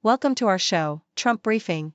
Welcome to our show, Trump Briefing.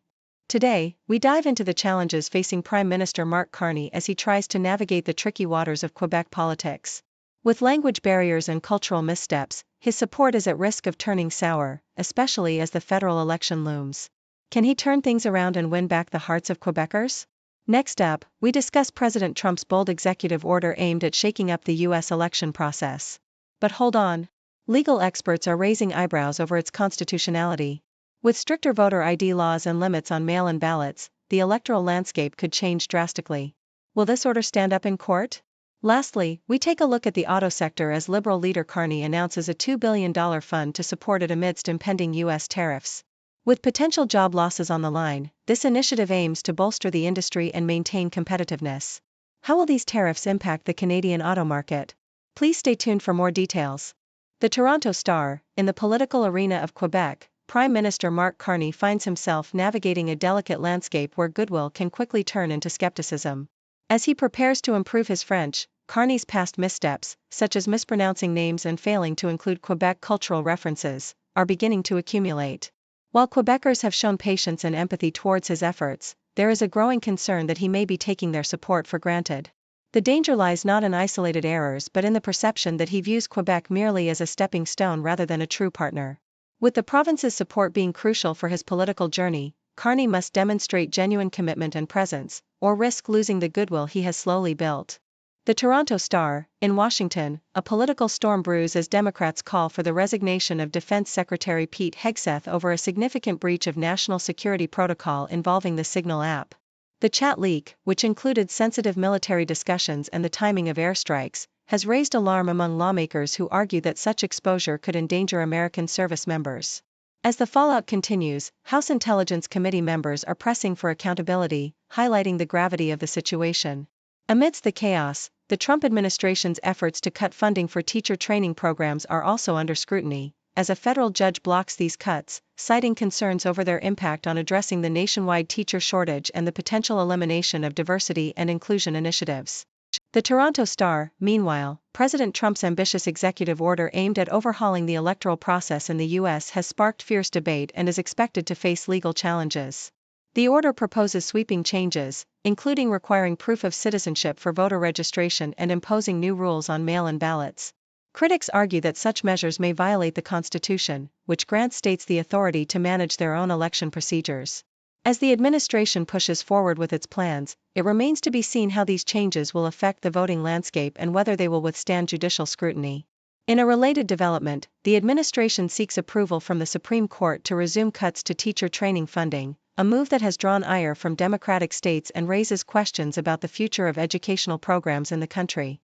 Today, we dive into the challenges facing Prime Minister Mark Carney as he tries to navigate the tricky waters of Quebec politics. With language barriers and cultural missteps, his support is at risk of turning sour, especially as the federal election looms. Can he turn things around and win back the hearts of Quebecers? Next up, we discuss President Trump's bold executive order aimed at shaking up the U.S. election process. But hold on. Legal experts are raising eyebrows over its constitutionality. With stricter voter ID laws and limits on mail-in ballots, the electoral landscape could change drastically. Will this order stand up in court? Lastly, we take a look at the auto sector as Liberal Leader Carney announces a $2 billion fund to support it amidst impending U.S. tariffs. With potential job losses on the line, this initiative aims to bolster the industry and maintain competitiveness. How will these tariffs impact the Canadian auto market? Please stay tuned for more details. The Toronto Star, in the political arena of Quebec, Prime Minister Mark Carney finds himself navigating a delicate landscape where goodwill can quickly turn into skepticism. As he prepares to improve his French, Carney's past missteps, such as mispronouncing names and failing to include Quebec cultural references, are beginning to accumulate. While Quebecers have shown patience and empathy towards his efforts, there is a growing concern that he may be taking their support for granted. The danger lies not in isolated errors but in the perception that he views Quebec merely as a stepping stone rather than a true partner. With the province's support being crucial for his political journey, Carney must demonstrate genuine commitment and presence, or risk losing the goodwill he has slowly built. The Toronto Star, in Washington, a political storm brews as Democrats call for the resignation of Defense Secretary Pete Hegseth over a significant breach of national security protocol involving the Signal app. The chat leak, which included sensitive military discussions and the timing of airstrikes, has raised alarm among lawmakers who argue that such exposure could endanger American service members. As the fallout continues, House Intelligence Committee members are pressing for accountability, highlighting the gravity of the situation. Amidst the chaos, the Trump administration's efforts to cut funding for teacher training programs are also under scrutiny, as a federal judge blocks these cuts, citing concerns over their impact on addressing the nationwide teacher shortage and the potential elimination of diversity and inclusion initiatives. The Toronto Star, meanwhile, President Trump's ambitious executive order aimed at overhauling the electoral process in the U.S. has sparked fierce debate and is expected to face legal challenges. The order proposes sweeping changes, including requiring proof of citizenship for voter registration and imposing new rules on mail-in ballots. Critics argue that such measures may violate the Constitution, which grants states the authority to manage their own election procedures. As the administration pushes forward with its plans, it remains to be seen how these changes will affect the voting landscape and whether they will withstand judicial scrutiny. In a related development, the administration seeks approval from the Supreme Court to resume cuts to teacher training funding, a move that has drawn ire from Democratic states and raises questions about the future of educational programs in the country.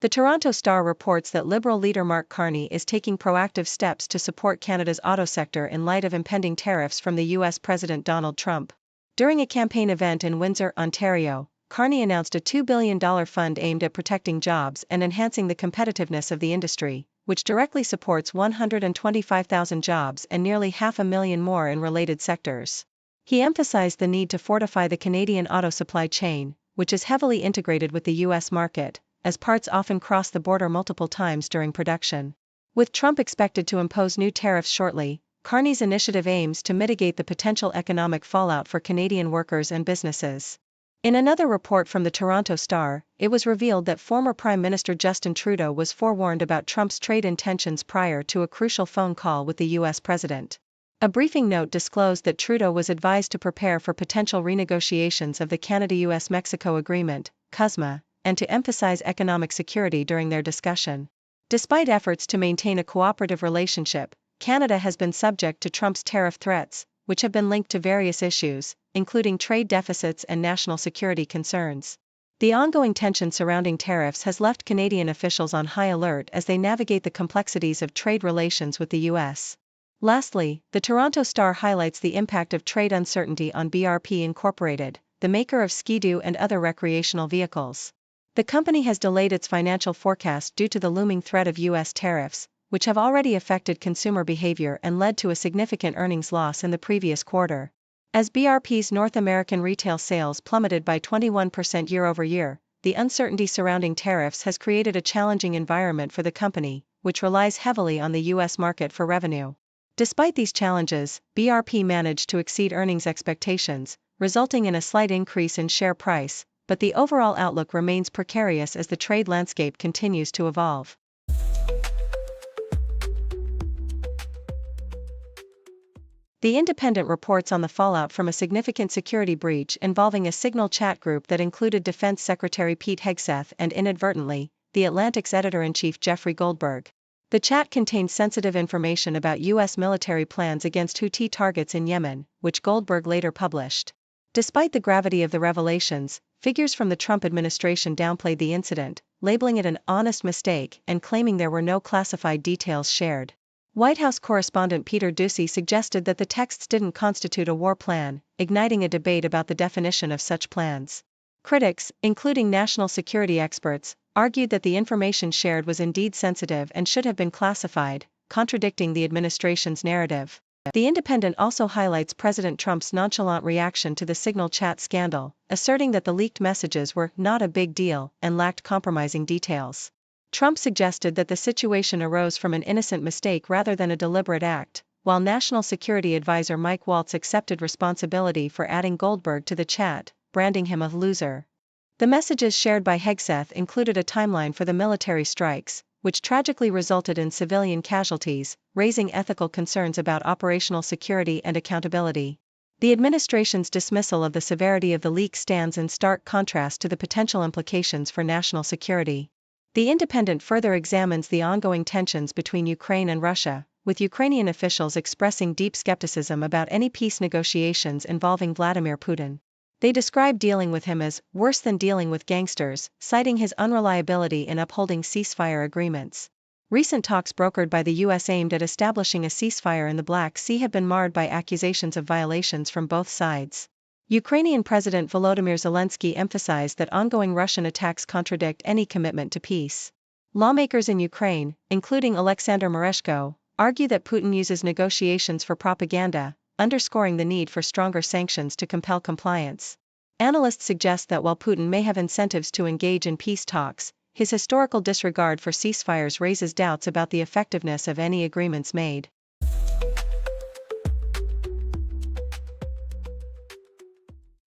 The Toronto Star reports that Liberal leader Mark Carney is taking proactive steps to support Canada's auto sector in light of impending tariffs from the U.S. President Donald Trump. During a campaign event in Windsor, Ontario, Carney announced a $2 billion fund aimed at protecting jobs and enhancing the competitiveness of the industry, which directly supports 125,000 jobs and nearly 500,000 more in related sectors. He emphasized the need to fortify the Canadian auto supply chain, which is heavily integrated with the U.S. market, as parts often cross the border multiple times during production. With Trump expected to impose new tariffs shortly, Carney's initiative aims to mitigate the potential economic fallout for Canadian workers and businesses. In another report from the Toronto Star, it was revealed that former Prime Minister Justin Trudeau was forewarned about Trump's trade intentions prior to a crucial phone call with the U.S. president. A briefing note disclosed that Trudeau was advised to prepare for potential renegotiations of the Canada-US-Mexico Agreement, CUSMA, and to emphasize economic security during their discussion. Despite efforts to maintain a cooperative relationship, Canada has been subject to Trump's tariff threats, which have been linked to various issues, including trade deficits and national security concerns. The ongoing tension surrounding tariffs has left Canadian officials on high alert as they navigate the complexities of trade relations with the U.S. Lastly, the Toronto Star highlights the impact of trade uncertainty on BRP Incorporated, the maker of Ski-Doo and other recreational vehicles. The company has delayed its financial forecast due to the looming threat of U.S. tariffs, which have already affected consumer behavior and led to a significant earnings loss in the previous quarter. As BRP's North American retail sales plummeted by 21% year-over-year, the uncertainty surrounding tariffs has created a challenging environment for the company, which relies heavily on the U.S. market for revenue. Despite these challenges, BRP managed to exceed earnings expectations, resulting in a slight increase in share price, but the overall outlook remains precarious as the trade landscape continues to evolve. The Independent reports on the fallout from a significant security breach involving a Signal chat group that included Defense Secretary Pete Hegseth and inadvertently, The Atlantic's editor-in-chief Jeffrey Goldberg. The chat contained sensitive information about U.S. military plans against Houthi targets in Yemen, which Goldberg later published. Despite the gravity of the revelations, figures from the Trump administration downplayed the incident, labeling it an honest mistake and claiming there were no classified details shared. White House correspondent Peter Doocy suggested that the texts didn't constitute a war plan, igniting a debate about the definition of such plans. Critics, including national security experts, argued that the information shared was indeed sensitive and should have been classified, contradicting the administration's narrative. The Independent also highlights President Trump's nonchalant reaction to the Signal chat scandal, asserting that the leaked messages were not a big deal and lacked compromising details. Trump suggested that the situation arose from an innocent mistake rather than a deliberate act, while National Security Advisor Mike Waltz accepted responsibility for adding Goldberg to the chat, branding him a loser. The messages shared by Hegseth included a timeline for the military strikes, which tragically resulted in civilian casualties, raising ethical concerns about operational security and accountability. The administration's dismissal of the severity of the leak stands in stark contrast to the potential implications for national security. The Independent further examines the ongoing tensions between Ukraine and Russia, with Ukrainian officials expressing deep skepticism about any peace negotiations involving Vladimir Putin. They describe dealing with him as worse than dealing with gangsters, citing his unreliability in upholding ceasefire agreements. Recent talks brokered by the U.S. aimed at establishing a ceasefire in the Black Sea have been marred by accusations of violations from both sides. Ukrainian President Volodymyr Zelensky emphasized that ongoing Russian attacks contradict any commitment to peace. Lawmakers in Ukraine, including Alexander Mereshko, argue that Putin uses negotiations for propaganda, underscoring the need for stronger sanctions to compel compliance. Analysts suggest that while Putin may have incentives to engage in peace talks, his historical disregard for ceasefires raises doubts about the effectiveness of any agreements made.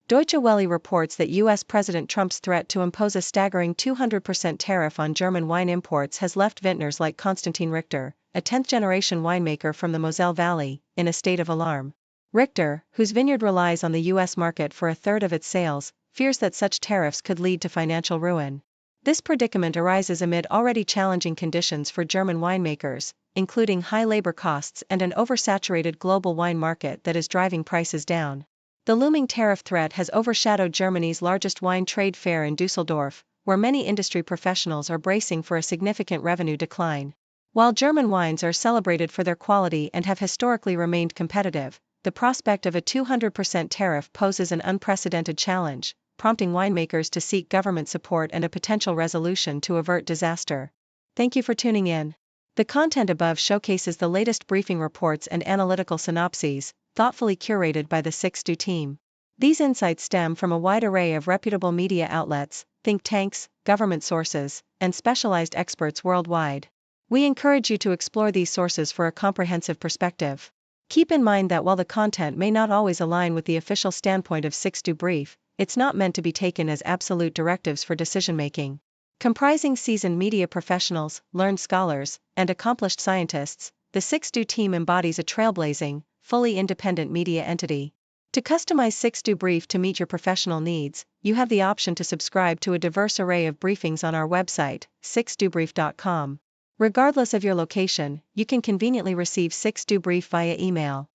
Deutsche Welle reports that U.S. President Trump's threat to impose a staggering 200% tariff on German wine imports has left vintners like Konstantin Richter, a 10th-generation winemaker from the Moselle Valley, in a state of alarm. Richter, whose vineyard relies on the U.S. market for a third of its sales, fears that such tariffs could lead to financial ruin. This predicament arises amid already challenging conditions for German winemakers, including high labor costs and an oversaturated global wine market that is driving prices down. The looming tariff threat has overshadowed Germany's largest wine trade fair in Dusseldorf, where many industry professionals are bracing for a significant revenue decline. While German wines are celebrated for their quality and have historically remained competitive, the prospect of a 200% tariff poses an unprecedented challenge, prompting winemakers to seek government support and a potential resolution to avert disaster. Thank you for tuning in. The content above showcases the latest briefing reports and analytical synopses, thoughtfully curated by the 6Do team. These insights stem from a wide array of reputable media outlets, think tanks, government sources, and specialized experts worldwide. We encourage you to explore these sources for a comprehensive perspective. Keep in mind that while the content may not always align with the official standpoint of 6Do Brief, it's not meant to be taken as absolute directives for decision-making. Comprising seasoned media professionals, learned scholars, and accomplished scientists, the 6Do team embodies a trailblazing, fully independent media entity. To customize 6Do Brief to meet your professional needs, you have the option to subscribe to a diverse array of briefings on our website, 6dobrief.com. Regardless of your location, you can conveniently receive 6Do Brief via email.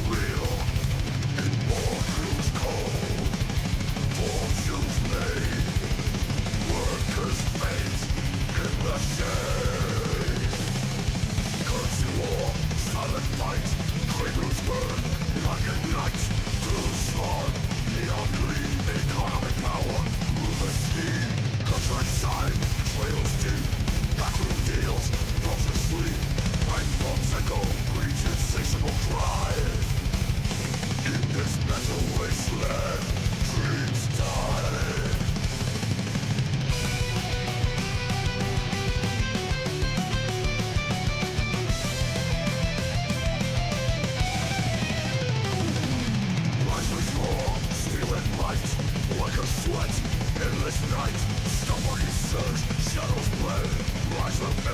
Real, and more cruise cold, for you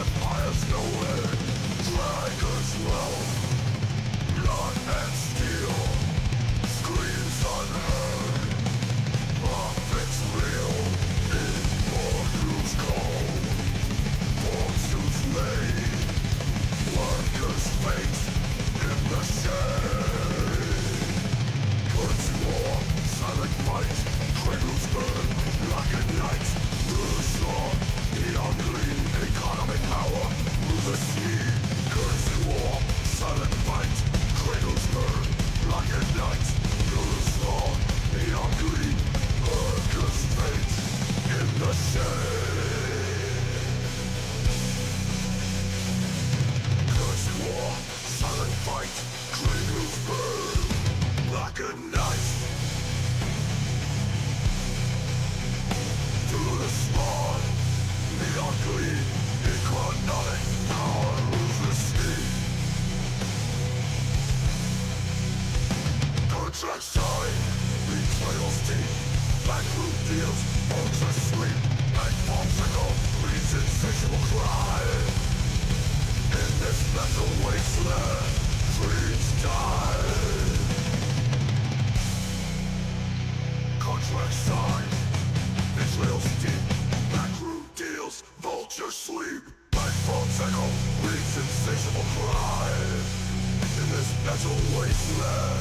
empires no end, dragons roll, blood and steel, screams unheard, prophets real, immortals cold, fortunes laid, workers' fate in the shade. Curtain war, silent fight, cradles burn, black and night, rulers law, neon gleam, economic power, rule the sea. Curtain war, silent fight, cradles burn, black and night, rulers law, neon gleam, workers' fate in the shade. Curtain war, silent fight, cradles burn, black and night. Through the spawn, neon gleam, economic power rules the sea. Contract signed, betrayals deep, backroom deals, ultra sweep, and popsicle, leads insatiable crime. In this mental wasteland, dreams die. Contract signed, betrayals deep, backroom deals, vulture sleep, and popsicle, leads insatiable crime. In this mental wasteland,